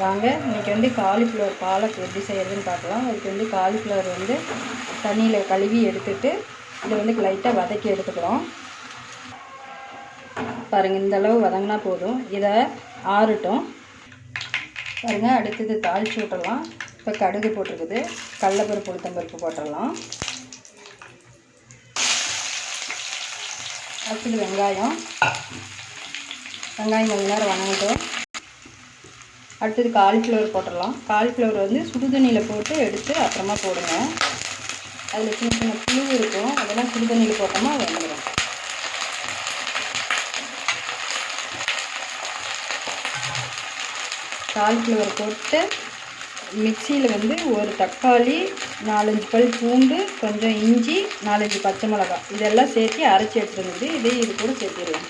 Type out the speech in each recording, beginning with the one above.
வாங்க இன்றைக்கி வந்து காலிஃப்ளவர் பாலக் எப்படி செய்கிறதுன்னு பார்க்கலாம். அதுக்கு வந்து காலிஃப்ளவர் வந்து தண்ணியில் கழுவி எடுத்துட்டு இதை வந்து லைட்டாக வதக்கி எடுத்துக்கிறோம். பாருங்கள், இந்த அளவு வதங்கினா போதும். இதை ஆறட்டும். பாருங்கள், அடுத்தது தாளித்து விட்டுடலாம். இப்போ கடுகு போட்டிருக்குது, கடலைப்பருப்பு உளுத்தம்பருப்பு போட்டுடலாம். அடுத்தது வெங்காயம் கொஞ்ச நேரம் வதங்கட்டும். அடுத்தது காலிஃப்ளவர் போட்டுடலாம். காலிஃப்ளவர் வந்து சுடுதண்ணியில் போட்டு எடுத்து அப்புறமா போடுங்க. அதில் சின்ன சின்ன புழு இருக்கும், அதெல்லாம் சுடுதண்ணியில் போட்டோம்னா வந்துடும். காலிஃப்ளவர் போட்டு மிக்சியில் வந்து ஒரு தக்காளி, 4-5 பல் பூண்டு, கொஞ்சம் இஞ்சி, 4-5 பச்சை மிளகாய் இதெல்லாம் சேர்த்து அரைச்சி எடுத்துருக்குது. இது கூட சேர்த்திடுவோம்.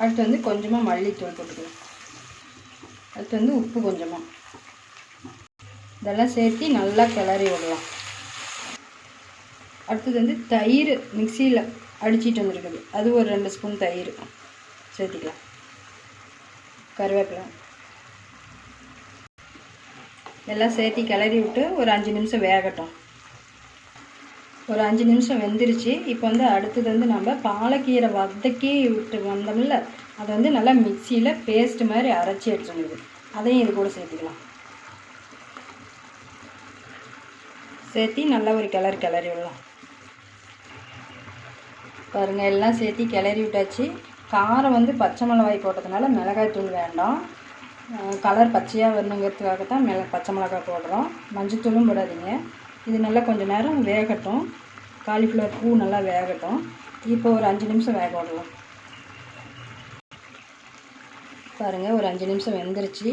அடுத்து வந்து கொஞ்சமாக மல்லித்தூள் போட்டுக்கலாம். அடுத்து வந்து உப்பு கொஞ்சமாக, இதெல்லாம் சேர்த்து நல்லா கிளறி விடலாம். அடுத்தது வந்து தயிர் மிக்சியில் அடிச்சிட்டு வந்துருக்குது, அது ஒரு 2 ஸ்பூன் தயிர் சேர்த்திக்கலாம். கருவேப்பிலை எல்லாம் சேர்த்து கிளறி விட்டு ஒரு 5 நிமிஷம் வேகட்டும். ஒரு 5 நிமிஷம் வெந்துருச்சு. இப்போ வந்து அடுத்தது வந்து நம்ம பாலக்கீரை வதக்கி விட்டு வந்தோம்ல, அதை வந்து நல்லா மிக்சியில் பேஸ்ட் மாதிரி அரைச்சி எடுத்துருக்குது, அதையும் இது கூட சேர்த்துக்கலாம். சேர்த்து நல்லா ஒரு கிளறி விடலாம். பாருங்கள், எல்லாம் சேர்த்து கிளறி விட்டாச்சு. காரம் வந்து பச்சை மிளகாய் போட்டதுனால மிளகாய் தூள் வேண்டாம். கலர் பச்சையாக வரணுங்கிறதுக்காக தான் பச்சை மிளகாய் போடுறோம். மஞ்சத்தூளும் போடாதீங்க. இது நல்லா கொஞ்சம் நேரம் வேகட்டும். காலிஃப்ளவர் பூ நல்லா வேகட்டும். இப்போ ஒரு 5 நிமிஷம் வேக விடலாம். பாருங்கள், ஒரு 5 நிமிஷம் வெந்துருச்சு.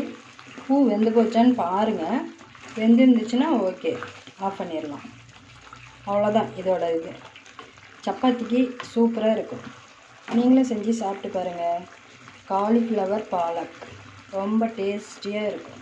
பூ வெந்து போச்சான்னு பாருங்கள். வெந்துருந்துச்சுன்னா ஓகே, ஆஃப் பண்ணிடலாம். அவ்வளோதான் இதோட இது. சப்பாத்திக்கு சூப்பராக இருக்கும். நீங்களும் செஞ்சு சாப்பிட்டு பாருங்கள். காலிஃப்ளவர் பாலக் ரொம்ப டேஸ்டியாக இருக்கும்.